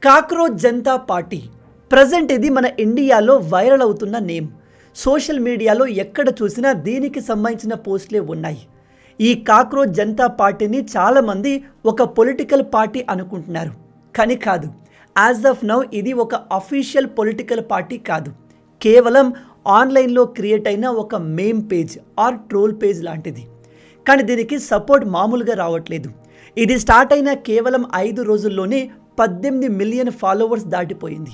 Cockroach Janata party present ఇది మన ఇండియాలో వైరల్ అవుతున్న నేమ్. సోషల్ మీడియాలో ఎక్కడ చూసినా దీనికి సంబంధించిన పోస్టులే ఉన్నాయి. ఈ కాక్రోచ్ జనతా పార్టీని చాలామంది ఒక పొలిటికల్ పార్టీ అనుకుంటున్నారు, కానీ కాదు. యాజ్ ఆఫ్ నౌ ఇది ఒక అఫీషియల్ పొలిటికల్ పార్టీ కాదు, కేవలం ఆన్లైన్లో క్రియేట్ అయిన ఒక మేమ్ పేజ్ ఆర్ ట్రోల్ పేజ్ లాంటిది. కానీ దీనికి సపోర్ట్ మామూలుగా రావట్లేదు. ఇది స్టార్ట్ అయిన కేవలం 5 రోజుల్లోనే 18 మిలియన్ ఫాలోవర్స్ దాటిపోయింది.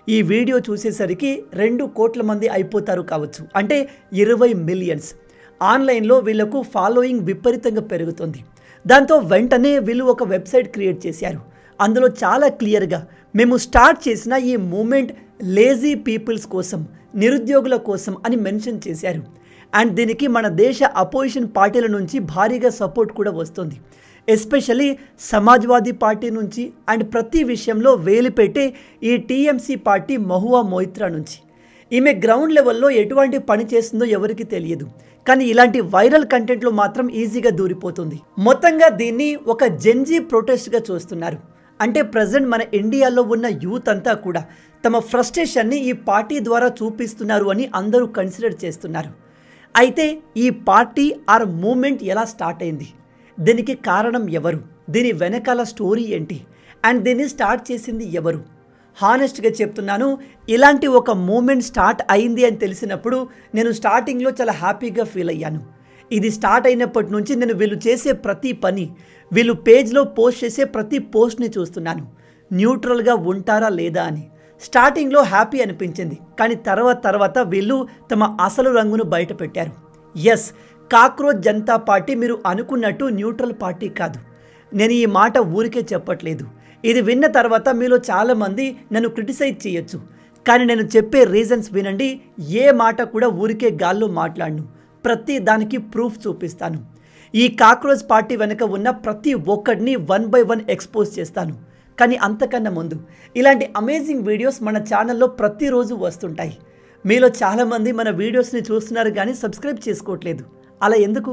ఈ వీడియో చూసేసరికి 2 కోట్ల మంది అయిపోతారు కావచ్చు, అంటే 20 మిలియన్స్. ఆన్లైన్లో వీళ్ళకు ఫాలోయింగ్ విపరీతంగా పెరుగుతుంది. దాంతో వెంటనే వీళ్ళు ఒక వెబ్సైట్ క్రియేట్ చేశారు. అందులో చాలా క్లియర్గా మేము స్టార్ట్ చేసిన ఈ మూమెంట్ లేజీ పీపుల్స్ కోసం, నిరుద్యోగుల కోసం అని మెన్షన్ చేశారు. అండ్ దీనికి మన దేశ అపోజిషన్ పార్టీల నుంచి భారీగా సపోర్ట్ కూడా వస్తుంది. ఎస్పెషలీ సమాజ్వాదీ పార్టీ నుంచి అండ్ ప్రతి విషయంలో వేలు పెట్టే ఈ టీఎంసీ పార్టీ మహువా మొయిత్రా నుంచి. ఈమె గ్రౌండ్ లెవెల్లో ఎటువంటి పని చేస్తుందో ఎవరికి తెలియదు, కానీ ఇలాంటి వైరల్ కంటెంట్లో మాత్రం ఈజీగా దూరిపోతుంది. మొత్తంగా దీన్ని ఒక జెన్జీ ప్రొటెస్ట్గా చూస్తున్నారు. అంటే ప్రజెంట్ మన ఇండియాలో ఉన్న యూత్ అంతా కూడా తమ ఫ్రస్ట్రేషన్ని ఈ పార్టీ ద్వారా చూపిస్తున్నారు అని అందరూ కన్సిడర్ చేస్తున్నారు. అయితే ఈ పార్టీ ఆర్ మూమెంట్ ఎలా స్టార్ట్ అయింది, దీనికి కారణం ఎవరు, దీని వెనకాల స్టోరీ ఏంటి, అండ్ దీన్ని స్టార్ట్ చేసింది ఎవరు? హానెస్ట్గా చెప్తున్నాను, ఇలాంటి ఒక మూమెంట్ స్టార్ట్ అయింది అని తెలిసినప్పుడు నేను స్టార్టింగ్లో చాలా హ్యాపీగా ఫీల్ అయ్యాను. ఇది స్టార్ట్ అయినప్పటి నుంచి నేను వీళ్ళు చేసే ప్రతి పని, వీళ్ళు పేజ్లో పోస్ట్ చేసే ప్రతి పోస్ట్ని చూస్తున్నాను, న్యూట్రల్గా ఉంటారా లేదా అని. స్టార్టింగ్లో హ్యాపీ అనిపించింది, కానీ తర్వాత వీళ్ళు తమ అసలు రంగును బయట పెట్టారు. ఎస్, కాక్రోచ్ జనతా పార్టీ మీరు అనుకున్నట్టు న్యూట్రల్ పార్టీ కాదు. నేను ఈ మాట ఊరికే చెప్పట్లేదు. ఇది విన్న తర్వాత మీలో చాలామంది నన్ను క్రిటిసైజ్ చేయొచ్చు, కానీ నేను చెప్పే రీజన్స్ వినండి. ఏ మాట కూడా ఊరికే గాల్లో మాట్లాడను, ప్రతి దానికి ప్రూఫ్ చూపిస్తాను. ఈ కాక్రోచ్ పార్టీ వెనుక ఉన్న ప్రతి ఒక్కడిని 1 by 1 ఎక్స్పోజ్ చేస్తాను. కానీ అంతకన్నా ముందు ఇలాంటి అమేజింగ్ వీడియోస్ మన ఛానల్లో ప్రతిరోజు వస్తుంటాయి. మీలో చాలామంది మన వీడియోస్ని చూస్తున్నారు కానీ సబ్స్క్రైబ్ చేసుకోవట్లేదు. అలా ఎందుకు?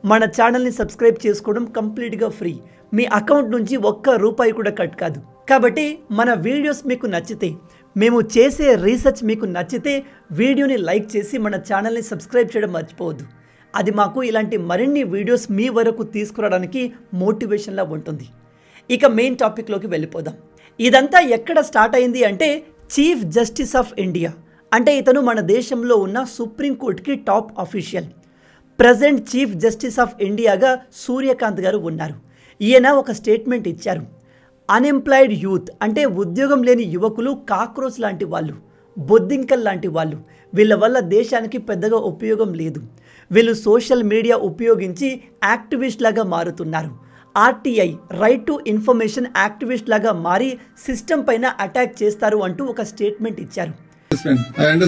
మన ఛానల్ని సబ్స్క్రైబ్ చేసుకోవడం కంప్లీట్గా ఫ్రీ. మీ అకౌంట్ నుంచి ₹1 కూడా కట్ కాదు. కాబట్టి మన వీడియోస్ మీకు నచ్చితే, మేము చేసే రీసెర్చ్ మీకు నచ్చితే వీడియోని లైక్ చేసి మన ఛానల్ని సబ్స్క్రైబ్ చేయడం మర్చిపోవద్దు. అది మాకు ఇలాంటి మరిన్ని వీడియోస్ మీ వరకు తీసుకురావడానికి మోటివేషన్లా ఉంటుంది. ఇక మెయిన్ టాపిక్లోకి వెళ్ళిపోదాం. ఇదంతా ఎక్కడ స్టార్ట్ అయింది అంటే చీఫ్ జస్టిస్ ఆఫ్ ఇండియా, అంటే ఇతను మన దేశంలో ఉన్న సుప్రీంకోర్టుకి top official. Present chief justice of ఇండియాగా సూర్యకాంత్ గారు ఉన్నారు. ఈయన ఒక స్టేట్మెంట్ ఇచ్చారు. అన్ఎంప్లాయిడ్ యూత్ అంటే ఉద్యోగం లేని యువకులు కాక్రోచ్ లాంటి వాళ్ళు, బొద్దింకల్ లాంటి వాళ్ళు. వీళ్ళ వల్ల దేశానికి పెద్దగా ఉపయోగం లేదు. వీళ్ళు సోషల్ మీడియా ఉపయోగించి యాక్టివిస్ట్ లాగా మారుతున్నారు. RTI right to information activist లాగా మారి సిస్టమ్ పైన అటాక్ చేస్తారు అంటూ ఒక స్టేట్మెంట్ ఇచ్చారు.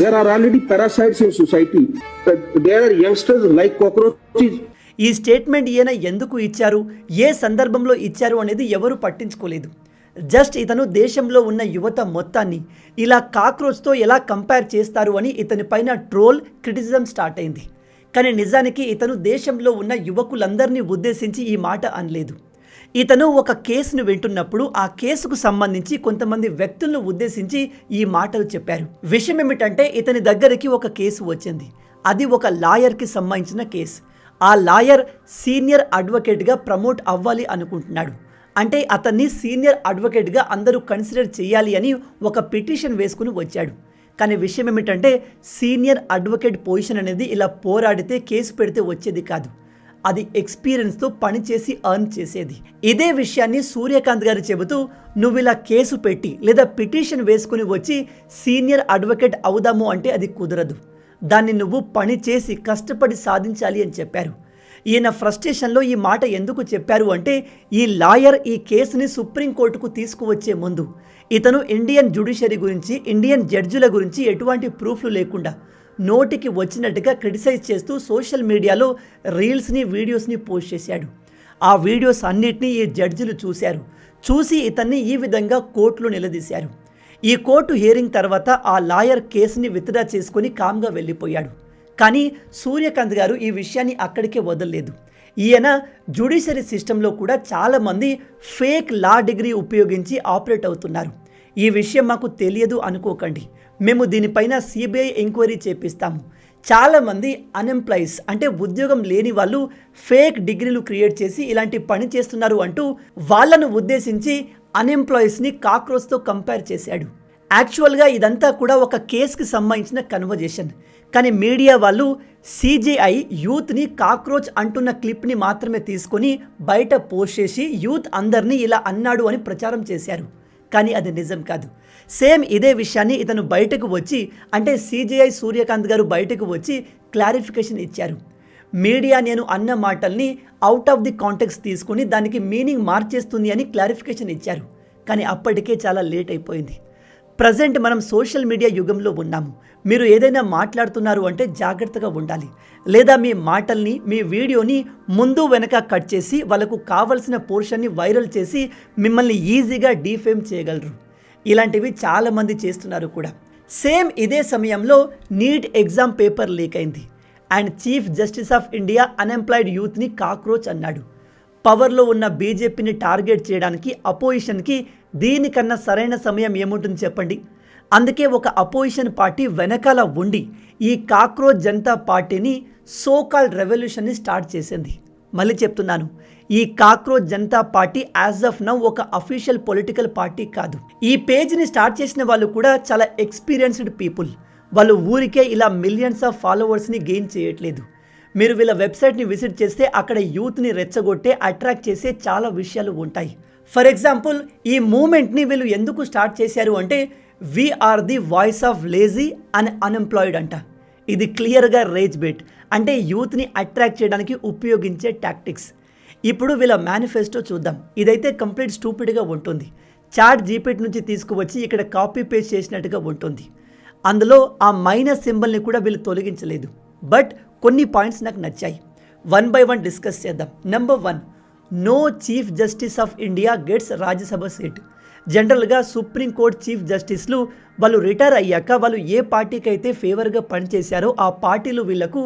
There are already parasites in society. There are youngsters like cockroaches. ఈ స్టేట్మెంట్ ఈయన ఎందుకు ఇచ్చారు, ఏ సందర్భంలో ఇచ్చారు అనేది ఎవరు పట్టించుకోలేదు. జస్ట్ ఇతను దేశంలో ఉన్న యువత మొత్తాన్ని ఇలా కాక్రోచ్తో ఎలా కంపేర్ చేస్తారు అని ఇతని పైన ట్రోల్, క్రిటిసిజం స్టార్ట్ అయింది. కానీ నిజానికి ఇతను దేశంలో ఉన్న యువకులందరినీ ఉద్దేశించి ఈ మాట అనలేదు. ఇతను ఒక కేసును వింటున్నప్పుడు ఆ కేసుకు సంబంధించి కొంతమంది వ్యక్తులను ఉద్దేశించి ఈ మాటలు చెప్పారు. విషయం ఏమిటంటే ఇతని దగ్గరికి ఒక కేసు వచ్చింది. అది ఒక లాయర్కి సంబంధించిన కేసు. ఆ లాయర్ సీనియర్ అడ్వకేట్గా ప్రమోట్ అవ్వాలి అనుకుంటున్నాడు. అంటే అతన్ని సీనియర్ అడ్వకేట్గా అందరూ కన్సిడర్ చేయాలి అని ఒక పిటిషన్ వేసుకుని వచ్చాడు. కానీ విషయం ఏమిటంటే సీనియర్ అడ్వకేట్ పొజిషన్ అనేది ఇలా పోరాడితే, కేసు పెడితే వచ్చేది కాదు. అది ఎక్స్పీరియన్స్తో పనిచేసి ఎర్న్ చేసేది. ఇదే విషయాన్ని సూర్యకాంత్ గారు చెబుతూ, నువ్వు ఇలా కేసు పెట్టి లేదా పిటిషన్ వేసుకుని వచ్చి సీనియర్ అడ్వకేట్ అవుదాము అంటే అది కుదరదు. దాన్ని నువ్వు పని చేసి కష్టపడి సాధించాలి అని చెప్పారు. ఈయన ఫ్రస్ట్రేషన్లో ఈ మాట ఎందుకు చెప్పారు అంటే ఈ లాయర్ ఈ కేసుని సుప్రీంకోర్టుకు తీసుకువచ్చే ముందు ఇతను ఇండియన్ జ్యుడిషియరీ గురించి, ఇండియన్ జడ్జిల గురించి ఎటువంటి ప్రూఫ్లు లేకుండా నోటికి వచ్చినట్టుగా క్రిటిసైజ్ చేస్తూ సోషల్ మీడియాలో రీల్స్ని, వీడియోస్ని పోస్ట్ చేశాడు. ఆ వీడియోస్ అన్నిటినీ ఈ జడ్జిలు చూశారు. చూసి ఇతన్ని ఈ విధంగా కోర్టులో నిలదీశారు. ఈ కోర్టు హియరింగ్ తర్వాత ఆ లాయర్ కేసుని విత్డ్రా చేసుకుని కామ్గా వెళ్ళిపోయాడు. కానీ సూర్యకాంత్ గారు ఈ విషయాన్ని అక్కడికే వదలలేదు. ఈయన జ్యుడిషియరీ సిస్టంలో కూడా చాలామంది ఫేక్ లా డిగ్రీ ఉపయోగించి ఆపరేట్ అవుతున్నారు. ఈ విషయం మాకు తెలియదు అనుకోకండి, మేము దీనిపైన సిబిఐ ఎంక్వైరీ చేపిస్తాము. చాలామంది అన్ఎంప్లాయీస్ అంటే ఉద్యోగం లేని వాళ్ళు ఫేక్ డిగ్రీలు క్రియేట్ చేసి ఇలాంటి పని చేస్తున్నారు అంటూ వాళ్ళను ఉద్దేశించి అన్ఎంప్లాయీస్ని కాక్రోచ్తో కంపేర్ చేశాడు. యాక్చువల్గా ఇదంతా కూడా ఒక కేసుకి సంబంధించిన కన్వర్జేషన్. కానీ మీడియా వాళ్ళు సిజేఐ యూత్ని కాక్రోచ్ అంటున్న క్లిప్ని మాత్రమే తీసుకొని బయట పోస్ట్ చేసి యూత్ అందరినీ ఇలా అన్నాడు అని ప్రచారం చేశారు. కానీ అది నిజం కాదు. సేమ్ ఇదే విషయాన్ని ఇతను బయటకు వచ్చి అంటే సిజేఐ సూర్యకాంత్ గారు బయటకు వచ్చి క్లారిఫికేషన్ ఇచ్చారు. మీడియా నేను అన్న మాటల్ని అవుట్ ఆఫ్ ది కాంటెక్స్ట్ తీసుకుని దానికి మీనింగ్ మార్చేస్తుంది అని క్లారిఫికేషన్ ఇచ్చారు. కానీ అప్పటికే చాలా లేట్ అయిపోయింది. ప్రజెంట్ మనం సోషల్ మీడియా యుగంలో ఉన్నాము. మీరు ఏదైనా మాట్లాడుతున్నారు అంటే జాగ్రత్తగా ఉండాలి, లేదా మీ మాటల్ని మీ వీడియోని ముందు వెనక కట్ చేసి వాళ్ళకు కావలసిన పోర్షన్ని వైరల్ చేసి మిమ్మల్ని ఈజీగా డీఫేమ్ చేయగలరు. ఇలాంటివి చాలామంది చేస్తున్నారు కూడా. సేమ్ ఇదే సమయంలో నీట్ ఎగ్జామ్ పేపర్ లీక్ అయింది and chief justice of India unemployed యూత్ని కాక్రోచ్ అన్నాడు. పవర్లో ఉన్న బీజేపీని టార్గెట్ చేయడానికి అపోజిషన్కి దీనికన్నా సరైన సమయం ఏముంటుంది చెప్పండి. అందుకే ఒక అపోజిషన్ పార్టీ వెనకాల ఉండి ఈ కాక్రోచ్ జనతా పార్టీని సోకాల్ రెవల్యూషన్ని స్టార్ట్ చేసింది. మళ్ళీ చెప్తున్నాను, ఈ cockroach Janata party as of now ఒక అఫీషియల్ పొలిటికల్ పార్టీ కాదు. ఈ పేజ్ని స్టార్ట్ చేసిన వాళ్ళు కూడా చాలా ఎక్స్పీరియన్స్డ్ పీపుల్. వాళ్ళు ఊరికే ఇలా మిలియన్స్ ఆఫ్ ఫాలోవర్స్ని గెయిన్ చేయట్లేదు. మీరు వీళ్ళ వెబ్సైట్ని విజిట్ చేస్తే అక్కడ యూత్ని రెచ్చగొట్టే అట్రాక్ట్ చేసే చాలా విషయాలు ఉంటాయి. ఫర్ ఎగ్జాంపుల్ ఈ మూమెంట్ని వీళ్ళు ఎందుకు స్టార్ట్ చేశారు అంటే we are the voice of lazy and unemployed అంట. ఇది క్లియర్గా రేజ్ బెట్ అంటే యూత్ని అట్రాక్ట్ చేయడానికి ఉపయోగించే టాక్టిక్స్. ఇప్పుడు వీళ్ళ మేనిఫెస్టో చూద్దాం. ఇదైతే కంప్లీట్ స్టూపిడ్గా ఉంటుంది. చాట్ జీపీటీ నుంచి తీసుకువచ్చి ఇక్కడ కాపీ పేస్ట్ చేసినట్టుగా ఉంటుంది. అందులో ఆ మైనస్ సింబల్ని కూడా వీళ్ళు తొలగించలేదు. బట్ కొన్ని పాయింట్స్ నాకు నచ్చాయి. 1 by 1 డిస్కస్ చేద్దాం. Number 1, no chief justice of India gets Rajya Sabha seat. జనరల్గా సుప్రీంకోర్టు చీఫ్ జస్టిస్లు వాళ్ళు రిటైర్ అయ్యాక వాళ్ళు ఏ పార్టీకి అయితే ఫేవర్గా పనిచేశారో ఆ పార్టీలు వీళ్లకు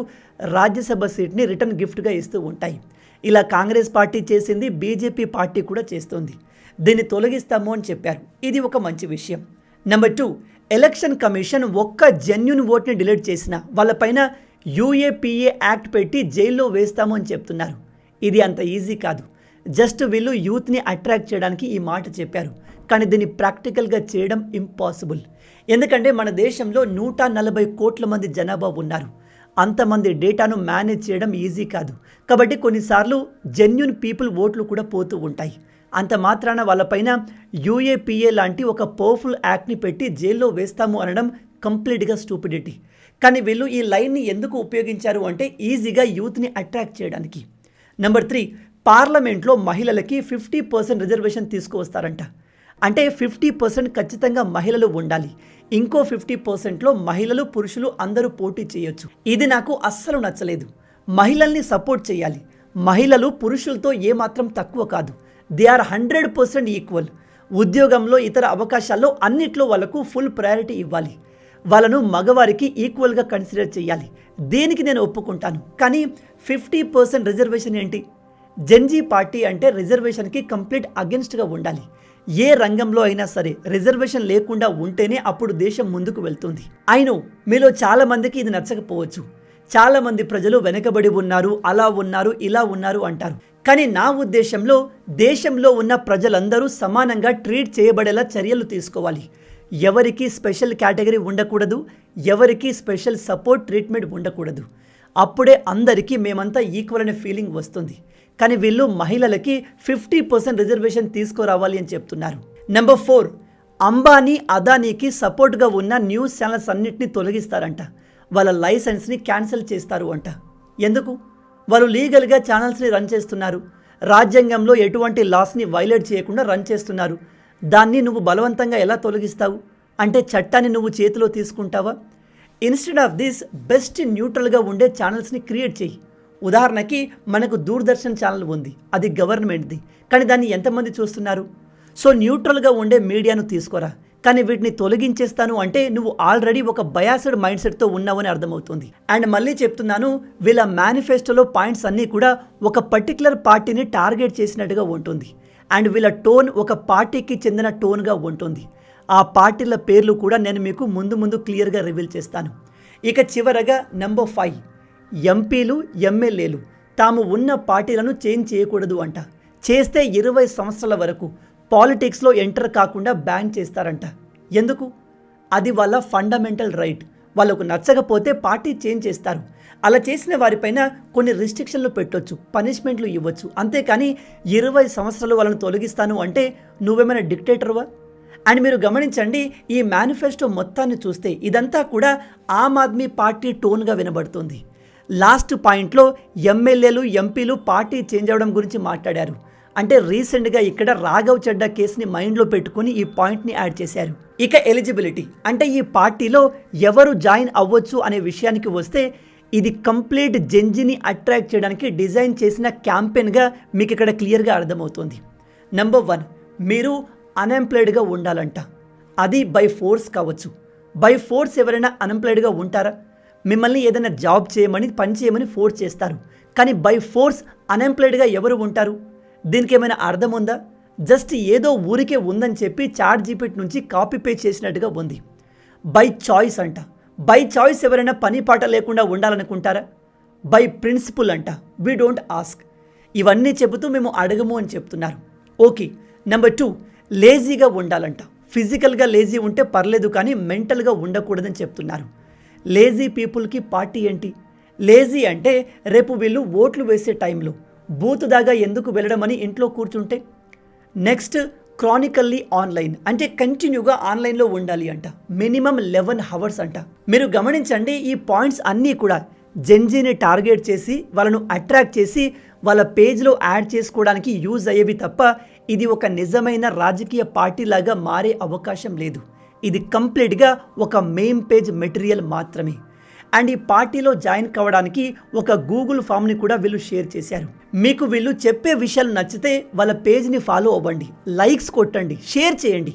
రాజ్యసభ సీట్ని రిటర్న్ గిఫ్ట్గా ఇస్తూ ఉంటాయి. ఇలా కాంగ్రెస్ పార్టీ చేసింది, బీజేపీ పార్టీ కూడా చేస్తుంది. దీన్ని తొలగిస్తాము అని చెప్పారు. ఇది ఒక మంచి విషయం. నెంబర్ 2, ఎలక్షన్ కమిషన్ ఒక్క జెన్యూన్ ఓట్ని డిలీట్ చేసిన వాళ్ళపైన యూఏపీఏ యాక్ట్ పెట్టి జైల్లో వేస్తాము అని చెప్తున్నారు. ఇది అంత ఈజీ కాదు. జస్ట్ వీళ్ళు యూత్ని అట్రాక్ట్ చేయడానికి ఈ మాట చెప్పారు. కానీ దీన్ని ప్రాక్టికల్గా చేయడం ఇంపాసిబుల్. ఎందుకంటే మన దేశంలో 140 కోట్ల మంది జనాభా ఉన్నారు. అంతమంది డేటాను మేనేజ్ చేయడం ఈజీ కాదు. కాబట్టి కొన్నిసార్లు జెన్యూన్ పీపుల్ ఓట్లు కూడా పోతూ ఉంటాయి. అంత మాత్రాన వాళ్ళపైన యూఏపీఏ లాంటి ఒక పవర్ఫుల్ యాక్ట్ని పెట్టి జైల్లో వేస్తాము అనడం కంప్లీట్గా స్టూపిడిటీ. కానీ వీళ్ళు ఈ లైన్ని ఎందుకు ఉపయోగించారు అంటే ఈజీగా యూత్ని అట్రాక్ట్ చేయడానికి. నెంబర్ 3, పార్లమెంట్లో మహిళలకి 50% రిజర్వేషన్ తీసుకువస్తారంట. అంటే 50% ఖచ్చితంగా మహిళలు ఉండాలి. ఇంకో 50%లో మహిళలు పురుషులు అందరూ పోటీ చేయొచ్చు. ఇది నాకు అస్సలు నచ్చలేదు. మహిళల్ని సపోర్ట్ చేయాలి. మహిళలు పురుషులతో ఏమాత్రం తక్కువ కాదు. They are 100% equal. ఉద్యోగంలో ఇతర అవకాశాల్లో అన్నిట్లో వాళ్ళకు ఫుల్ ప్రయారిటీ ఇవ్వాలి. వాళ్ళను మగవారికి ఈక్వల్గా కన్సిడర్ చేయాలి. దీనికి నేను ఒప్పుకుంటాను. కానీ 50% రిజర్వేషన్ ఏంటి? జెన్జీ పార్టీ అంటే రిజర్వేషన్కి కంప్లీట్ అగెన్స్ట్గా ఉండాలి. ఏ రంగంలో అయినా సరే రిజర్వేషన్ లేకుండా ఉంటేనే అప్పుడు దేశం ముందుకు వెళ్తుంది. అయినో మీలో చాలామందికి ఇది నచ్చకపోవచ్చు. చాలామంది ప్రజలు వెనకబడి ఉన్నారు, అలా ఉన్నారు, ఇలా ఉన్నారు అంటారు. కానీ నా ఉద్దేశంలో దేశంలో ఉన్న ప్రజలందరూ సమానంగా ట్రీట్ చేయబడేలా చర్యలు తీసుకోవాలి. ఎవరికి స్పెషల్ కేటగిరీ ఉండకూడదు, ఎవరికి స్పెషల్ సపోర్ట్ ట్రీట్మెంట్ ఉండకూడదు. అప్పుడే అందరికీ మేమంతా ఈక్వల్ అనే ఫీలింగ్ వస్తుంది. కానీ వీళ్ళు మహిళలకి 50% రిజర్వేషన్ తీసుకురావాలి అని చెప్తున్నారు. నెంబర్ 4, అంబానీ అదానీకి సపోర్ట్గా ఉన్న న్యూస్ ఛానల్స్ అన్నింటినీ తొలగిస్తారంట. వాళ్ళ లైసెన్స్ని క్యాన్సిల్ చేస్తారు అంట. ఎందుకు? వాళ్ళు లీగల్గా ఛానల్స్ని రన్ చేస్తున్నారు. రాజ్యాంగంలో ఎటువంటి లాస్ని వైలేట్ చేయకుండా రన్ చేస్తున్నారు. దాన్ని నువ్వు బలవంతంగా ఎలా తొలగిస్తావు? అంటే చట్టాన్ని నువ్వు చేతిలో తీసుకుంటావా? ఇన్స్టెడ్ ఆఫ్ దిస్ బెస్ట్ న్యూట్రల్గా ఉండే ఛానల్స్ని క్రియేట్ చేయి. ఉదాహరణకి మనకు దూరదర్శన్ ఛానల్ ఉంది, అది గవర్నమెంట్ది, కానీ దాన్ని ఎంతమంది చూస్తున్నారు? సో న్యూట్రల్గా ఉండే మీడియాను తీసుకోరా. కానీ వీటిని తొలగించేస్తాను అంటే నువ్వు ఆల్రెడీ ఒక బయాస్డ్ మైండ్ సెట్తో ఉన్నావని అర్థమవుతుంది. అండ్ మళ్ళీ చెప్తున్నాను, వీళ్ళ మేనిఫెస్టోలో పాయింట్స్ అన్నీ కూడా ఒక పర్టికులర్ పార్టీని టార్గెట్ చేసినట్టుగా ఉంటుంది. అండ్ వీళ్ళ టోన్ ఒక పార్టీకి చెందిన టోన్గా ఉంటుంది. ఆ పార్టీల పేర్లు కూడా నేను మీకు ముందు క్లియర్గా రివీల్ చేస్తాను. ఇక చివరగా నెంబర్ 5, ఎంపీలు ఎమ్మెల్యేలు తాము ఉన్న పార్టీలను చేంజ్ చేయకూడదు అంట. చేస్తే 20 సంవత్సరాల వరకు పాలిటిక్స్లో ఎంటర్ కాకుండా బ్యాన్ చేస్తారంట. ఎందుకు? అది వాళ్ళ ఫండమెంటల్ రైట్. వాళ్ళకు నచ్చకపోతే పార్టీ చేంజ్ చేస్తారు. అలా చేసిన వారిపైన కొన్ని రిస్ట్రిక్షన్లు పెట్టొచ్చు, పనిష్మెంట్లు ఇవ్వచ్చు. అంతేకాని 20 సంవత్సరాలు వాళ్ళని తొలగిస్తాను అంటే నువ్వేమైనా డిక్టేటర్వా? అండ్ మీరు గమనించండి, ఈ మేనిఫెస్టో మొత్తాన్ని చూస్తే ఇదంతా కూడా ఆమ్ ఆద్మీ పార్టీ టోన్గా వినబడుతుంది. లాస్ట్ పాయింట్లో ఎమ్మెల్యేలు ఎంపీలు పార్టీ చేంజ్ అవ్వడం గురించి మాట్లాడారు. అంటే రీసెంట్గా ఇక్కడ రాఘవ్ చెడ్డా కేసుని మైండ్లో పెట్టుకుని ఈ పాయింట్ని యాడ్ చేశారు. ఇక ఎలిజిబిలిటీ అంటే ఈ పార్టీలో ఎవరు జాయిన్ అవ్వచ్చు అనే విషయానికి వస్తే ఇది కంప్లీట్ జెన్జీని అట్రాక్ట్ చేయడానికి డిజైన్ చేసిన క్యాంపెయిన్గా మీకు ఇక్కడ క్లియర్గా అర్థమవుతుంది. నెంబర్ 1, మీరు అన్ఎంప్లాయిడ్గా ఉండాలంట. అది బై ఫోర్స్ కావచ్చు. బై ఫోర్స్ ఎవరైనా అన్ఎంప్లాయిడ్గా ఉంటారా? మిమ్మల్ని ఏదైనా జాబ్ చేయమని పని చేయమని ఫోర్స్ చేస్తారు. కానీ బై ఫోర్స్ అన్ఎంప్లాయిడ్గా ఎవరు ఉంటారు? దీనికి ఏమైనా అర్థం ఉందా? జస్ట్ ఏదో ఊరికే ఉందని చెప్పి చాట్‌జీపీటీ నుంచి కాపీ పేస్ట్ చేసినట్టుగా ఉంది. బై చాయిస్ అంట. బై చాయిస్ ఎవరైనా పని పాట లేకుండా ఉండాలనుకుంటారా? బై ప్రిన్సిపుల్ అంట. We don't ask. ఇవన్నీ చెబుతూ మేము అడగము అని చెప్తున్నారు. ఓకే. నెంబర్ 2, లేజీగా ఉండాలంట. ఫిజికల్గా లేజీ ఉంటే పర్లేదు కానీ మెంటల్గా ఉండకూడదని చెప్తున్నారు. లేజీ పీపుల్కి పార్టీ ఏంటి? లేజీ అంటే రేపు వీళ్ళు ఓట్లు వేసే టైంలో బూత్ దాకా ఎందుకు వెళ్ళడం అని ఇంట్లో కూర్చుంటే. నెక్స్ట్, క్రానికల్లీ ఆన్లైన్ అంటే కంటిన్యూగా ఆన్లైన్లో ఉండాలి అంట. మినిమం 11 hours అంట. మీరు గమనించండి, ఈ పాయింట్స్ అన్నీ కూడా జెన్జీని టార్గెట్ చేసి వాళ్ళను అట్రాక్ట్ చేసి వాళ్ళ పేజ్లో యాడ్ చేసుకోవడానికి యూజ్ అయ్యేవి తప్ప ఇది ఒక నిజమైన రాజకీయ పార్టీ లాగా మారే అవకాశం లేదు. ఇది కంప్లీట్గా ఒక మెయిన్ పేజ్ మెటీరియల్ మాత్రమే. అండ్ ఈ పార్టీలో జాయిన్ కావడానికి ఒక గూగుల్ ఫామ్ని కూడా వీళ్ళు షేర్ చేశారు. మీకు వీళ్ళు చెప్పే విషయాలు నచ్చితే వాళ్ళ పేజ్ని ఫాలో అవ్వండి, లైక్స్ కొట్టండి, షేర్ చేయండి.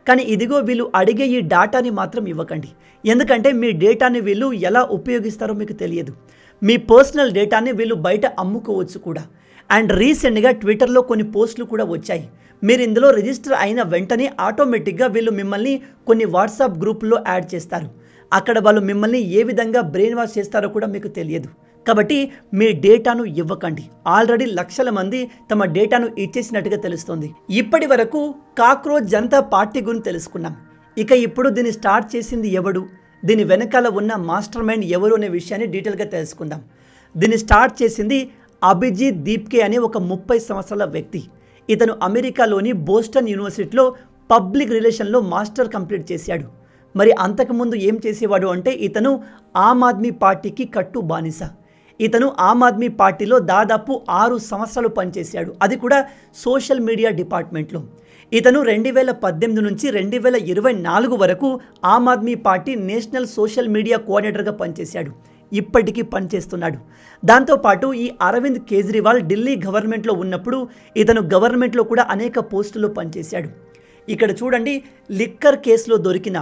కానీ ఇదిగో వీళ్ళు అడిగే ఈ డేటాని మాత్రం ఇవ్వకండి. ఎందుకంటే మీ డేటాని వీళ్ళు ఎలా ఉపయోగిస్తారో మీకు తెలియదు. మీ పర్సనల్ డేటాని వీళ్ళు బయట అమ్ముకోవచ్చు కూడా. అండ్ రీసెంట్గా ట్విట్టర్లో కొన్ని పోస్టులు కూడా వచ్చాయి. మీరు ఇందులో రిజిస్టర్ అయిన వెంటనే ఆటోమేటిక్గా వీళ్ళు మిమ్మల్ని కొన్ని వాట్సాప్ గ్రూపుల్లో యాడ్ చేస్తారు. అక్కడ వాళ్ళు మిమ్మల్ని ఏ విధంగా బ్రెయిన్ వాష్ చేస్తారో కూడా మీకు తెలియదు. కాబట్టి మీ డేటాను ఇవ్వకండి. ఆల్రెడీ లక్షల మంది తమ డేటాను ఇచ్చేసినట్టుగా తెలుస్తుంది. ఇప్పటి వరకు కాక్రోచ్ జనతా పార్టీ గురించి తెలుసుకున్నాం. ఇక ఇప్పుడు దీన్ని స్టార్ట్ చేసింది ఎవడు, దీని వెనకాల ఉన్న మాస్టర్ మైండ్ ఎవరు అనే విషయాన్ని డీటెయిల్గా తెలుసుకుందాం. దీన్ని స్టార్ట్ చేసింది అభిజిత్ దీప్కే అనే ఒక 30 సంవత్సరాల వ్యక్తి. ఇతను అమెరికాలోని బోస్టన్ యూనివర్సిటీలో పబ్లిక్ రిలేషన్లో మాస్టర్ కంప్లీట్ చేశాడు. మరి అంతకుముందు ఏం చేసేవాడు అంటే ఇతను ఆమ్ ఆద్మీ పార్టీకి కట్టు బానిస. ఇతను ఆమ్ ఆద్మీ పార్టీలో దాదాపు 6 సంవత్సరాలు పనిచేశాడు, అది కూడా సోషల్ మీడియా డిపార్ట్మెంట్లో. ఇతను 2018 నుంచి 2024 వరకు Aam Aadmi party national social media కోఆర్డినేటర్గా పనిచేశాడు. ఇప్పటికీ పనిచేస్తున్నాడు. దాంతోపాటు ఈ అరవింద్ కేజ్రీవాల్ ఢిల్లీ గవర్నమెంట్లో ఉన్నప్పుడు ఇతను గవర్నమెంట్లో కూడా అనేక పోస్టుల్లో పనిచేశాడు. ఇక్కడ చూడండి, లిక్కర్ కేసులో దొరికిన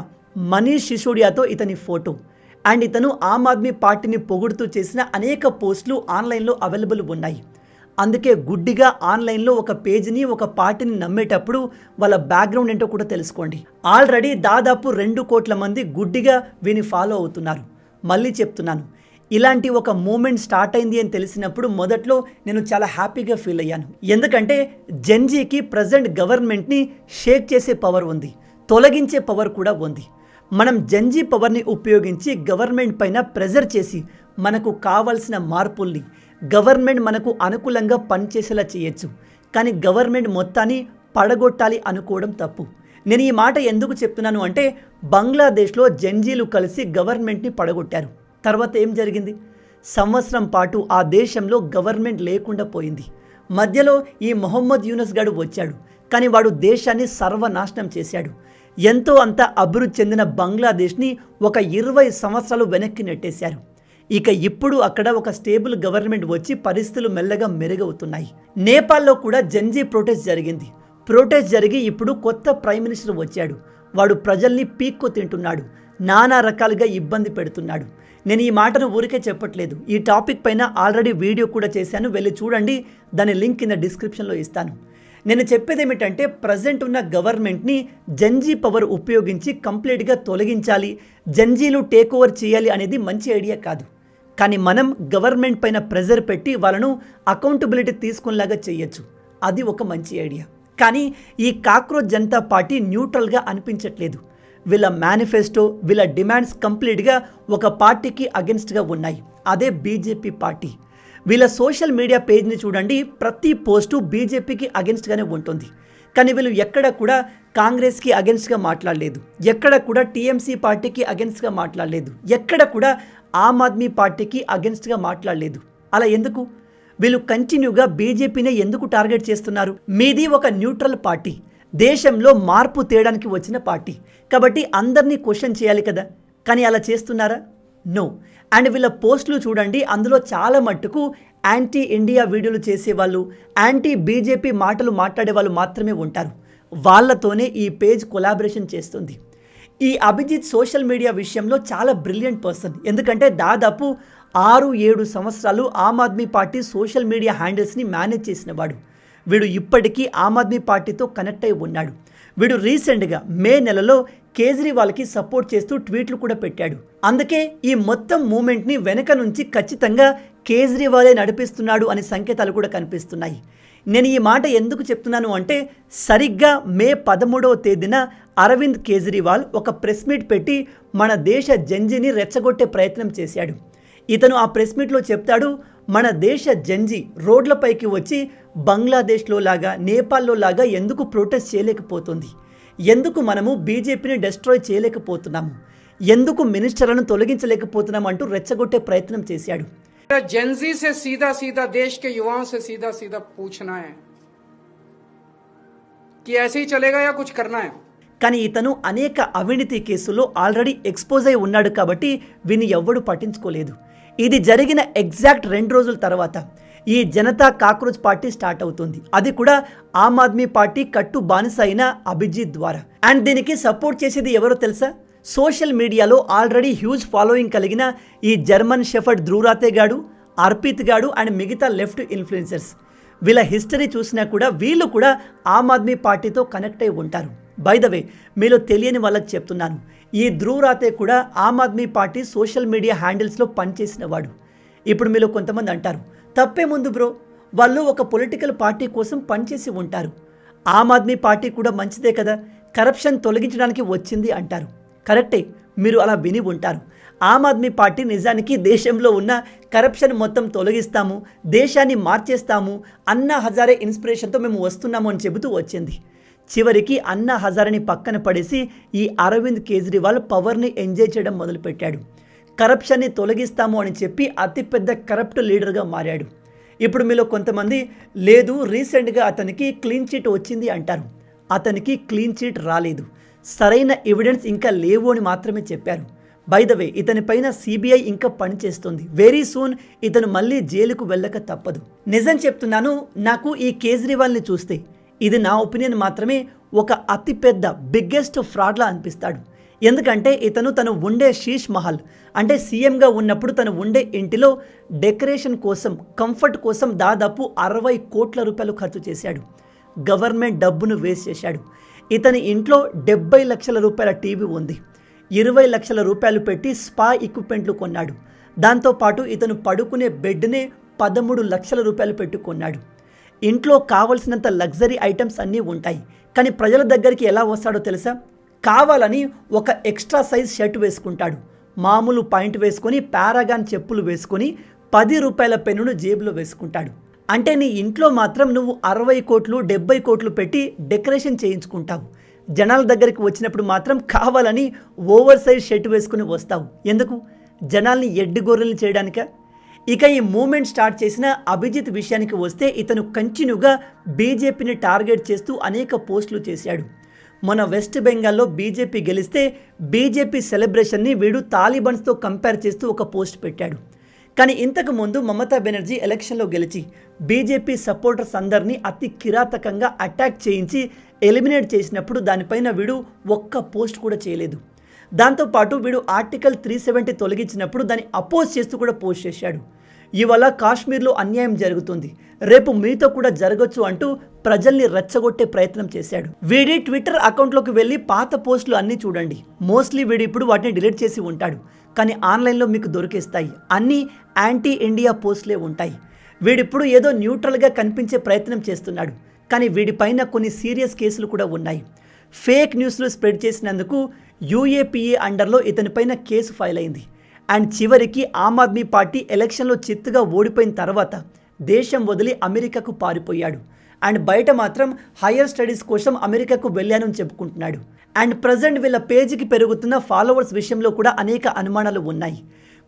మనీష్ సిసోడియాతో ఇతని ఫోటో. అండ్ ఇతను ఆమ్ ఆద్మీ పార్టీని పొగుడుతూ చేసిన అనేక పోస్టులు ఆన్లైన్లో అవైలబుల్ ఉన్నాయి. అందుకే గుడ్డిగా ఆన్లైన్లో ఒక పేజీని ఒక పార్టీని నమ్మేటప్పుడు వాళ్ళ బ్యాక్గ్రౌండ్ ఏంటో కూడా తెలుసుకోండి. ఆల్రెడీ దాదాపు 2 కోట్ల మంది గుడ్డిగా వీని ఫాలో అవుతున్నారు. మళ్ళీ చెప్తున్నాను, ఇలాంటి ఒక మూమెంట్ స్టార్ట్ అయింది అని తెలిసినప్పుడు మొదట్లో నేను చాలా హ్యాపీగా ఫీల్ అయ్యాను. ఎందుకంటే జెన్జీకి ప్రజెంట్ గవర్నమెంట్ని షేక్ చేసే పవర్ ఉంది, తొలగించే పవర్ కూడా ఉంది. మనం జెన్జీ పవర్ని ఉపయోగించి గవర్నమెంట్ పైన ప్రెజర్ చేసి మనకు కావాల్సిన మార్పుల్ని గవర్నమెంట్ మనకు అనుకూలంగా పనిచేసేలా చేయొచ్చు. కానీ గవర్నమెంట్ మొత్తాన్ని పడగొట్టాలి అనుకోవడం తప్పు. నేను ఈ మాట ఎందుకు చెప్తున్నాను అంటే బంగ్లాదేశ్లో జెన్జీలు కలిసి గవర్నమెంట్ని పడగొట్టారు. తర్వాత ఏం జరిగింది? సంవత్సరం పాటు ఆ దేశంలో గవర్నమెంట్ లేకుండా పోయింది. మధ్యలో ఈ మొహమ్మద్ యూనస్ గాడు వచ్చాడు, కానీ వాడు దేశాన్ని సర్వనాశనం చేశాడు. ఎంతో అంత అభివృద్ధి చెందిన బంగ్లాదేశ్ని ఒక 20 సంవత్సరాలు వెనక్కి నెట్టేశారు. ఇక ఇప్పుడు అక్కడ ఒక స్టేబుల్ గవర్నమెంట్ వచ్చి పరిస్థితులు మెల్లగా మెరుగవుతున్నాయి. నేపాల్లో కూడా జెన్జీ ప్రొటెస్ట్ జరిగింది. ప్రొటెస్ట్ జరిగి ఇప్పుడు కొత్త ప్రైమ్ మినిస్టర్ వచ్చాడు. వాడు ప్రజల్ని పీక్కు తింటున్నాడు, నానా రకాలుగా ఇబ్బంది పెడుతున్నాడు. నేను ఈ మాటను ఊరికే చెప్పట్లేదు. ఈ టాపిక్ పైన ఆల్రెడీ వీడియో కూడా చేశాను, వెళ్ళి చూడండి. దాని లింక్ కింద డిస్క్రిప్షన్లో ఇస్తాను. నేను చెప్పేది ఏమిటంటే ప్రజెంట్ ఉన్న గవర్నమెంట్ని జంజీ పవర్ ఉపయోగించి కంప్లీట్గా తొలగించాలి, జంజీలు టేక్ ఓవర్ చేయాలి అనేది మంచి ఐడియా కాదు. కానీ మనం గవర్నమెంట్ పైన ప్రెజర్ పెట్టి వాళ్ళను అకౌంటబిలిటీ తీసుకునేలాగా చేయొచ్చు, అది ఒక మంచి ఐడియా. కానీ ఈ కాక్రోచ్ జనతా పార్టీ న్యూట్రల్గా అనిపించట్లేదు. వీళ్ళ మేనిఫెస్టో, వీళ్ళ డిమాండ్స్ కంప్లీట్గా ఒక పార్టీకి అగెన్స్ట్గా ఉన్నాయి, అదే బీజేపీ పార్టీ. వీళ్ళ సోషల్ మీడియా పేజ్ని చూడండి, ప్రతి పోస్టు బీజేపీకి అగెన్స్ట్గానే ఉంటుంది. కానీ వీళ్ళు ఎక్కడ కూడా కాంగ్రెస్కి అగెన్స్ట్గా మాట్లాడలేదు, ఎక్కడ కూడా టీఎంసీ పార్టీకి అగెన్స్ట్గా మాట్లాడలేదు, ఎక్కడ కూడా ఆమ్ ఆద్మీ పార్టీకి అగెన్స్ట్గా మాట్లాడలేదు. అలా ఎందుకు? వీళ్ళు కంటిన్యూగా బీజేపీనే ఎందుకు టార్గెట్ చేస్తున్నారు? మీది ఒక న్యూట్రల్ పార్టీ, దేశంలో మార్పు తేయడానికి వచ్చిన పార్టీ, కాబట్టి అందరినీ క్వశ్చన్ చేయాలి కదా. కానీ అలా చేస్తున్నారా? నో. అండ్ వీళ్ళ పోస్టులు చూడండి, అందులో చాలా మట్టుకు యాంటీ ఇండియా వీడియోలు చేసేవాళ్ళు, యాంటీ బీజేపీ మాటలు మాట్లాడే వాళ్ళు మాత్రమే ఉంటారు. వాళ్ళతోనే ఈ పేజ్ కొలాబరేషన్ చేస్తుంది. ఈ అభిజిత్ సోషల్ మీడియా విషయంలో చాలా బ్రిలియంట్ పర్సన్. ఎందుకంటే దాదాపు 6-7 సంవత్సరాలు Aam Aadmi party social media హ్యాండిల్స్ని మేనేజ్ చేసిన వాడు. వీడు ఇప్పటికీ ఆమ్ ఆద్మీ పార్టీతో కనెక్ట్ అయి ఉన్నాడు. వీడు రీసెంట్గా మే నెలలో కేజ్రీవాల్కి సపోర్ట్ చేస్తూ ట్వీట్లు కూడా పెట్టాడు. అందుకే ఈ మొత్తం మూమెంట్ని వెనక నుంచి ఖచ్చితంగా కేజ్రీవాలే నడిపిస్తున్నాడు అనే సంకేతాలు కూడా కనిపిస్తున్నాయి. నేను ఈ మాట ఎందుకు చెప్తున్నాను అంటే, సరిగ్గా మే 13వ తేదీన అరవింద్ కేజ్రీవాల్ ఒక ప్రెస్ మీట్ పెట్టి మన దేశ జంజీని రెచ్చగొట్టే ప్రయత్నం చేశాడు. ఇతను ఆ ప్రెస్ మీట్లో చెప్తాడు, మన దేశ జంజీ రోడ్లపైకి వచ్చి బంగ్లాదేశ్లో లాగా, నేపాల్లో లాగా ఎందుకు ప్రొటెస్ట్ చేయలేకపోతుంది, ఎందుకు మనము బీజేపీని డిస్ట్రాయ్ చేయలేకపోతున్నాము, ఎందుకు మినిస్టర్లను తొలగించలేకపోతున్నాము అంటూ రెచ్చగొట్టే ప్రయత్నం చేశాడు. जेंजी से सीधा सीधा देश के युवाओं से सीधा सीधा पूछना है कि ऐसे ही चलेगा या कुछ करना है. కానీ ఇతను అనేక అవినీతి కేసుల్లో ఆల్రెడీ ఎక్స్పోజ్ అయి ఉన్నాడు కాబట్టి వీని ఎవ్వడు పట్టించుకోలేదు. ఇది జరిగిన ఎగ్జాక్ట్ 2 రోజుల తర్వాత ఈ జనతా కాక్రోచ్ పార్టీ స్టార్ట్ అవుతుంది. అది కూడా ఆమ్ ఆద్మీ పార్టీ కట్టు బానిస అయిన అభిజిత్ ద్వారా. అండ్ దీనికి సపోర్ట్ చేసేది ఎవరో తెలుసా? సోషల్ మీడియాలో ఆల్రెడీ హ్యూజ్ ఫాలోయింగ్ కలిగిన ఈ జర్మన్ షెఫర్డ్ ధ్రువరాతే గాడు, అర్పిత్ గాడు అండ్ మిగతా లెఫ్ట్ ఇన్ఫ్లుయెన్సర్స్. వీళ్ళ హిస్టరీ చూసినా కూడా వీళ్ళు కూడా ఆమ్ ఆద్మీ పార్టీతో కనెక్ట్ అయి ఉంటారు. బై ద వే, మీలో తెలియని వాళ్ళకి చెప్తున్నాను, ఈ ధ్రువరాతే కూడా ఆమ్ ఆద్మీ పార్టీ సోషల్ మీడియా హ్యాండిల్స్లో పనిచేసిన వాడు. ఇప్పుడు మీలో కొంతమంది అంటారు, తప్పేముందు బ్రో, వాళ్ళు ఒక పొలిటికల్ పార్టీ కోసం పనిచేసి ఉంటారు, ఆమ్ ఆద్మీ పార్టీ కూడా మంచిదే కదా, కరప్షన్ తొలగించడానికి వచ్చింది అంటారు. కరెక్టే, మీరు అలా విని ఉంటారు. ఆమ్ ఆద్మీ పార్టీ నిజానికి దేశంలో ఉన్న కరప్షన్ మొత్తం తొలగిస్తాము, దేశాన్ని మార్చేస్తాము, అన్నా హజారే ఇన్స్పిరేషన్తో మేము వస్తున్నాము అని చెబుతూ వచ్చింది. చివరికి అన్నా హజారేని పక్కన పడేసి ఈ అరవింద్ కేజ్రీవాల్ పవర్ని ఎంజాయ్ చేయడం మొదలుపెట్టాడు. కరప్షన్ని తొలగిస్తాము అని చెప్పి అతిపెద్ద కరప్ట్ లీడర్గా మారాడు. ఇప్పుడు మీలో కొంతమంది లేదు, రీసెంట్గా అతనికి క్లీన్ చిట్ వచ్చింది అంటారు. అతనికి క్లీన్ చిట్ రాలేదు, సరైన ఎవిడెన్స్ ఇంకా లేవు అని మాత్రమే చెప్పారు. బై ద వే, ఇతని పైన సిబిఐ ఇంకా పనిచేస్తుంది. వెరీ సూన్ ఇతను మళ్ళీ జైలుకు వెళ్ళక తప్పదు. నిజం చెప్తున్నాను, నాకు ఈ కేజ్రీవాల్ని చూస్తే, ఇది నా ఒపీనియన్ మాత్రమే, ఒక అతిపెద్ద బిగ్గెస్ట్ ఫ్రాడ్లా అనిపిస్తాడు. ఎందుకంటే ఇతను తను ఉండే శీష్ మహల్ అంటే సీఎంగా ఉన్నప్పుడు తను ఉండే ఇంటిలో డెకరేషన్ కోసం, కంఫర్ట్ కోసం దాదాపు 60 కోట్ల రూపాయలు ఖర్చు చేశాడు. గవర్నమెంట్ డబ్బును వేస్ట్ చేశాడు. ఇతని ఇంట్లో 70 లక్షల రూపాయల టీవీ ఉంది. 20 లక్షల రూపాయలు పెట్టి స్పా ఎక్విప్మెంట్లు కొన్నాడు. దాంతోపాటు ఇతను పడుకునే బెడ్నే 13 లక్షల రూపాయలు పెట్టుకున్నాడు. ఇంట్లో కావలసినంత లగ్జరీ ఐటమ్స్ అన్నీ ఉంటాయి. కానీ ప్రజల దగ్గరికి ఎలా వస్తాడో తెలుసా? కావాలని ఒక ఎక్స్ట్రా సైజ్ షర్ట్ వేసుకుంటాడు, మామూలు పాయింట్ వేసుకొని పారాగాన్ చెప్పులు వేసుకొని 10 రూపాయల పెన్నును జేబులో వేసుకుంటాడు. అంటే నీ ఇంట్లో మాత్రం నువ్వు 60 కోట్లు 70 కోట్లు పెట్టి డెకరేషన్ చేయించుకుంటావు. జనాల దగ్గరికి వచ్చినప్పుడు మాత్రం కావాలని ఓవర్ సైజ్ షర్ట్ వేసుకుని వస్తావు. ఎందుకు? జనాల్ని ఎడ్డిగొర్రెలు చేయడానిక? ఇక ఈ మూమెంట్ స్టార్ట్ చేసిన అభిజిత్ విషయానికి వస్తే, ఇతను కంటిన్యూగా బీజేపీని టార్గెట్ చేస్తూ అనేక పోస్టులు చేశాడు. మన వెస్ట్ బెంగాల్లో బీజేపీ గెలిస్తే బీజేపీ సెలబ్రేషన్ని వీడు తాలిబాన్స్తో కంపేర్ చేస్తూ ఒక పోస్ట్ పెట్టాడు. కానీ ఇంతకు ముందు మమతా బెనర్జీ ఎలక్షన్లో గెలిచి బీజేపీ సపోర్టర్స్ అందరినీ అతి కిరాతకంగా అటాక్ చేయించి ఎలిమినేట్ చేసినప్పుడు దానిపైన వీడు ఒక్క పోస్ట్ కూడా చేయలేదు. దాంతోపాటు వీడు ఆర్టికల్ 370 తొలగించినప్పుడు దాన్ని అపోజ్ చేస్తూ కూడా పోస్ట్ చేశాడు. ఇవాళ కాశ్మీర్లో అన్యాయం జరుగుతుంది, రేపు మీతో కూడా జరగచ్చు అంటూ ప్రజల్ని రెచ్చగొట్టే ప్రయత్నం చేశాడు. వీడి ట్విట్టర్ అకౌంట్లోకి వెళ్ళి పాత పోస్టులు అన్నీ చూడండి. మోస్ట్లీ వీడు ఇప్పుడు వాటిని డిలీట్ చేసి ఉంటాడు, కానీ ఆన్లైన్లో మీకు దొరికేస్తాయి. అన్నీ యాంటీ ఇండియా పోస్టులే ఉంటాయి. వీడిప్పుడు ఏదో న్యూట్రల్గా కనిపించే ప్రయత్నం చేస్తున్నాడు, కానీ వీడిపైన కొన్ని సీరియస్ కేసులు కూడా ఉన్నాయి. ఫేక్ న్యూస్లు స్ప్రెడ్ చేసినందుకు UAPA అండర్లో ఇతనిపైన కేసు ఫైల్ అయింది. అండ్ చివరికి ఆమ్ ఆద్మీ పార్టీ ఎలక్షన్లో చిత్తుగా ఓడిపోయిన తర్వాత దేశం వదిలి అమెరికాకు పారిపోయాడు. అండ్ బయట మాత్రం హయ్యర్ స్టడీస్ కోసం అమెరికాకు వెళ్ళానని చెప్పుకుంటున్నాడు. అండ్ ప్రజెంట్ వీళ్ళ పేజీకి పెరుగుతున్న ఫాలోవర్స్ విషయంలో కూడా అనేక అనుమానాలు ఉన్నాయి.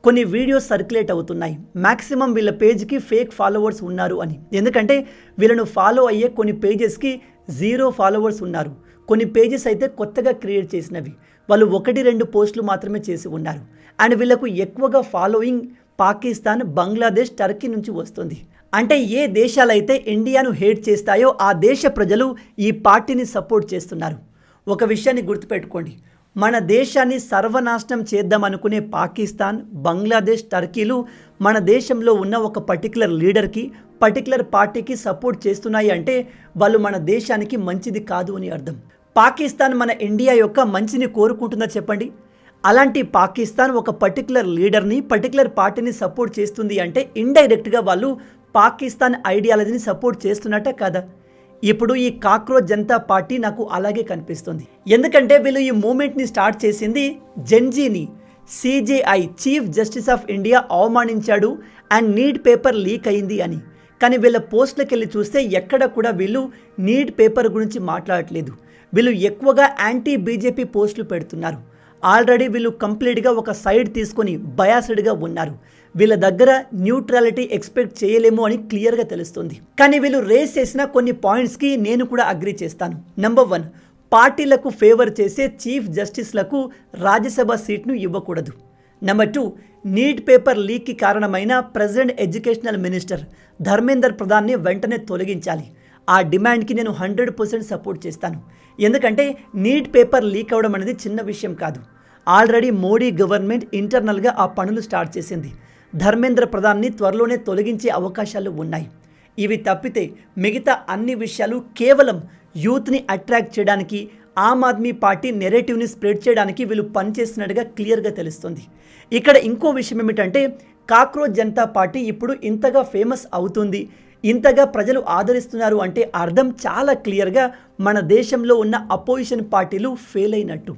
కొన్ని వీడియోస్ సర్క్యులేట్ అవుతున్నాయి, మ్యాక్సిమం వీళ్ళ పేజ్కి ఫేక్ ఫాలోవర్స్ ఉన్నారు అని. ఎందుకంటే వీళ్ళను ఫాలో అయ్యే కొన్ని పేజెస్కి 0 ఫాలోవర్స్ ఉన్నారు. కొన్ని పేజెస్ అయితే కొత్తగా క్రియేట్ చేసినవి, వాళ్ళు 1-2 పోస్టులు మాత్రమే చేసి ఉన్నారు. అండ్ వీళ్ళకు ఎక్కువగా ఫాలోయింగ్ పాకిస్తాన్, బంగ్లాదేశ్, టర్కీ నుంచి వస్తుంది. అంటే ఏ దేశాలైతే ఇండియాను హేట్ చేస్తాయో ఆ దేశ ప్రజలు ఈ పార్టీని సపోర్ట్ చేస్తున్నారు. ఒక విషయాన్ని గుర్తుపెట్టుకోండి, మన దేశాన్ని సర్వనాశనం చేద్దామనుకునే పాకిస్తాన్, బంగ్లాదేశ్, టర్కీలు మన దేశంలో ఉన్న ఒక పర్టికులర్ లీడర్కి, పర్టికులర్ పార్టీకి సపోర్ట్ చేస్తున్నాయి అంటే వాళ్ళు మన దేశానికి మంచిది కాదు అని అర్థం. పాకిస్తాన్ మన ఇండియా యొక్క మంచిని కోరుకుంటుందా చెప్పండి? అలాంటి పాకిస్తాన్ ఒక పర్టికులర్ లీడర్ని, పర్టికులర్ పార్టీని సపోర్ట్ చేస్తుంది అంటే ఇండైరెక్ట్గా వాళ్ళు పాకిస్తాన్ ఐడియాలజీని సపోర్ట్ చేస్తున్నట్టే కదా. ఇప్పుడు ఈ కాక్రోచ్ జనతా పార్టీ నాకు అలాగే కనిపిస్తుంది. ఎందుకంటే వీళ్ళు ఈ మూమెంట్ని స్టార్ట్ చేసింది జెన్జీని CJI chief justice of India అవమానించాడు అండ్ నీట్ పేపర్ లీక్ అయింది అని. కానీ వీళ్ళ పోస్టులకు వెళ్ళి చూస్తే ఎక్కడ కూడా వీళ్ళు నీట్ పేపర్ గురించి మాట్లాడట్లేదు. వీళ్ళు ఎక్కువగా యాంటీ BJP పోస్టులు పెడుతున్నారు. ఆల్రెడీ వీళ్ళు కంప్లీట్గా ఒక సైడ్ తీసుకొని బయాస్డ్గా ఉన్నారు. వీళ్ళ దగ్గర న్యూట్రాలిటీ ఎక్స్పెక్ట్ చేయలేము అని క్లియర్గా తెలుస్తుంది. కానీ వీళ్ళు రేస్ చేసిన కొన్ని పాయింట్స్కి నేను కూడా అగ్రీ చేస్తాను. నెంబర్ 1, పార్టీలకు ఫేవర్ చేసే చీఫ్ జస్టిస్లకు రాజ్యసభ సీట్ను ఇవ్వకూడదు. నెంబర్ 2, నీట్ పేపర్ లీక్కి కారణమైన ప్రెసిడెంట్ ఎడ్యుకేషనల్ మినిస్టర్ ధర్మేందర్ ప్రధాన్ని వెంటనే తొలగించాలి. ఆ డిమాండ్కి నేను 100% సపోర్ట్ చేస్తాను. ఎందుకంటే నీట్ పేపర్ లీక్ అవ్వడం అనేది చిన్న విషయం కాదు. ఆల్రెడీ మోడీ గవర్నమెంట్ ఇంటర్నల్గా ఆ పనులు స్టార్ట్ చేసింది. ధర్మేంద్ర ప్రధాన్ని త్వరలోనే తొలగించే అవకాశాలు ఉన్నాయి. ఇవి తప్పితే మిగతా అన్ని విషయాలు కేవలం యూత్ని అట్రాక్ట్ చేయడానికి, ఆమ్ ఆద్మీ పార్టీ నెరేటివ్ని స్ప్రెడ్ చేయడానికి వీళ్ళు పనిచేస్తున్నట్టుగా క్లియర్గా తెలుస్తుంది. ఇక్కడ ఇంకో విషయం ఏమిటంటే కాక్రోచ్ జనతా పార్టీ ఇప్పుడు ఇంతగా ఫేమస్ అవుతుంది, ఇంతగా ప్రజలు ఆదరిస్తున్నారు అంటే అర్థం చాలా క్లియర్గా మన దేశంలో ఉన్న అపోజిషన్ పార్టీలు ఫెయిల్ అయినట్టు.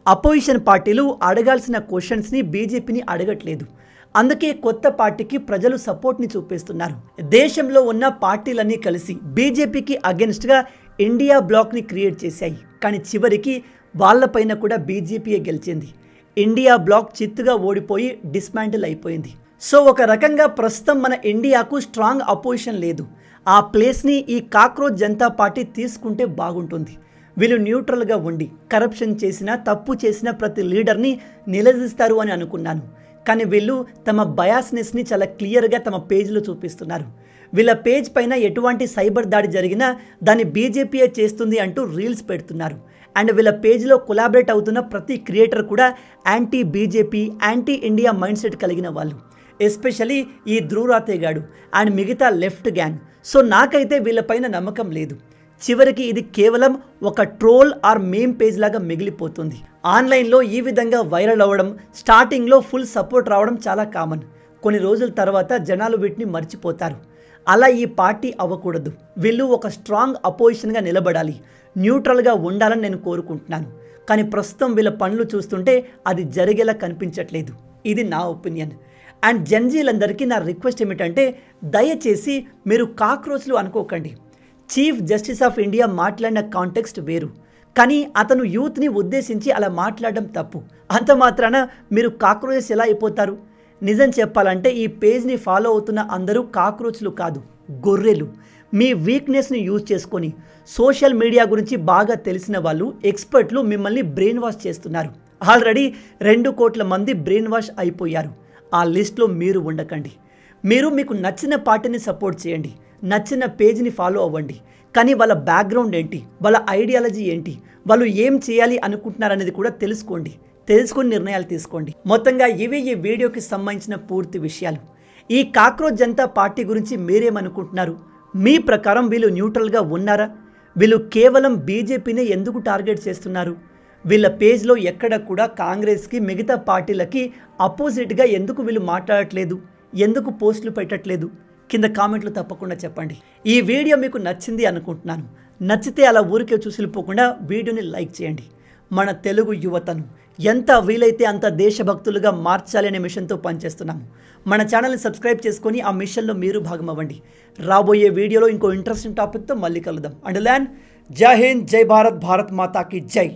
అపోజిషన్ పార్టీలు అడగాల్సిన క్వశ్చన్స్ని BJPని అడగట్లేదు. అందుకే కొత్త పార్టీకి ప్రజలు సపోర్ట్ని చూపిస్తున్నారు. దేశంలో ఉన్న పార్టీలన్నీ కలిసి BJPకి అగెన్స్ట్గా ఇండియా బ్లాక్ని క్రియేట్ చేశాయి. కానీ చివరికి వాళ్ళపైన కూడా BJPయే గెలిచింది. ఇండియా బ్లాక్ చిత్తుగా ఓడిపోయి డిస్మాంటిల్ అయిపోయింది. సో ఒక రకంగా ప్రస్తుతం మన ఇండియాకు స్ట్రాంగ్ అపోజిషన్ లేదు. ఆ ప్లేస్ని ఈ కాక్రోచ్ జనతా పార్టీ తీసుకుంటే బాగుంటుంది. వీళ్ళు న్యూట్రల్గా ఉండి కరప్షన్ చేసిన, తప్పు చేసిన ప్రతి లీడర్ని నిలదీస్తారు అని అనుకున్నాను. కానీ వీళ్ళు తమ బయాస్నెస్ని చాలా క్లియర్గా తమ పేజ్లో చూపిస్తున్నారు. వీళ్ళ పేజ్ పైన ఎటువంటి సైబర్ దాడి జరిగినా దాన్ని BJPయే చేస్తుంది అంటూ రీల్స్ పెడుతున్నారు. అండ్ వీళ్ళ పేజ్లో కొలాబరేట్ అవుతున్న ప్రతి క్రియేటర్ కూడా anti BJP, anti India mind set కలిగిన వాళ్ళు. ఎస్పెషలీ ఈ ధ్రువ్ రాతే గాడు అండ్ మిగతా లెఫ్ట్ గ్యాంగ్. సో నాకైతే వీళ్ళపైన నమ్మకం లేదు. చివరికి ఇది కేవలం ఒక ట్రోల్ ఆర్ మేమ్ పేజ్ లాగా మిగిలిపోతుంది. ఆన్లైన్లో ఈ విధంగా వైరల్ అవ్వడం, స్టార్టింగ్లో ఫుల్ సపోర్ట్ రావడం చాలా కామన్. కొన్ని రోజుల తర్వాత జనాలు వీటిని మర్చిపోతారు. అలా ఈ పార్టీ అవ్వకూడదు. వీళ్ళు ఒక స్ట్రాంగ్ అపోజిషన్గా నిలబడాలి, న్యూట్రల్గా ఉండాలని నేను కోరుకుంటున్నాను. కానీ ప్రస్తుతం వీళ్ళ పనులు చూస్తుంటే అది జరిగేలా కనిపించట్లేదు. ఇది నా ఒపీనియన్. అండ్ జెన్జీలందరికీ నా రిక్వెస్ట్ ఏమిటంటే దయచేసి మీరు కాక్రోచ్లు అనుకోకండి. చీఫ్ జస్టిస్ ఆఫ్ ఇండియా మాట్లాడిన కాంటెక్స్ట్ వేరు, కానీ అతను యూత్ని ఉద్దేశించి అలా మాట్లాడడం తప్పు. అంత మాత్రాన మీరు కాక్రోచెస్ ఎలా అయిపోతారు? నిజం చెప్పాలంటే ఈ పేజ్ని ఫాలో అవుతున్న అందరూ కాక్రోచ్లు కాదు, గొర్రెలు. మీ వీక్నెస్ని యూజ్ చేసుకొని సోషల్ మీడియా గురించి బాగా తెలిసిన వాళ్ళు, ఎక్స్పర్ట్లు మిమ్మల్ని బ్రెయిన్ వాష్ చేస్తున్నారు. ఆల్రెడీ 2 కోట్ల మంది బ్రెయిన్ వాష్ అయిపోయారు. ఆ లిస్ట్లో మీరు ఉండకండి. మీరు మీకు నచ్చిన పార్టీని సపోర్ట్ చేయండి, నచ్చిన పేజ్ని ఫాలో అవ్వండి. కానీ వాళ్ళ బ్యాక్గ్రౌండ్ ఏంటి, వాళ్ళ ఐడియాలజీ ఏంటి, వాళ్ళు ఏం చేయాలి అనుకుంటున్నారనేది కూడా తెలుసుకొని నిర్ణయాలు తీసుకోండి. మొత్తంగా ఇవి ఈ వీడియోకి సంబంధించిన పూర్తి విషయాలు. ఈ కాక్రోచ్ జనతా పార్టీ గురించి మీరేమనుకుంటున్నారు? మీ ప్రకారం వీళ్ళు న్యూట్రల్గా ఉన్నారా? వీళ్ళు కేవలం బీజేపీని ఎందుకు టార్గెట్ చేస్తున్నారు? వీళ్ళ పేజ్లో ఎక్కడ కూడా కాంగ్రెస్కి మిగతా పార్టీలకి అపోజిట్గా ఎందుకు వీళ్ళు మాట్లాడట్లేదు? ఎందుకు పోస్టులు పెట్టట్లేదు? కింద కామెంట్లు తప్పకుండా చెప్పండి. ఈ వీడియో మీకు నచ్చింది అనుకుంటున్నాను. నచ్చితే అలా ఊరికే చూసిపోకుండా వీడియోని లైక్ చేయండి. మన తెలుగు యువతను ఎంత వీలైతే అంత దేశభక్తులుగా మార్చాలి అనే మిషన్తో పనిచేస్తున్నాము. మన ఛానల్ని సబ్స్క్రైబ్ చేసుకొని ఆ మిషన్లో మీరు భాగం అవ్వండి. రాబోయే వీడియోలో ఇంకో ఇంట్రెస్టింగ్ టాపిక్తో మళ్ళీ కలుద్దాం. అండ్ జై హింద్, జై భారత్, భారత్ మాతాకి జై.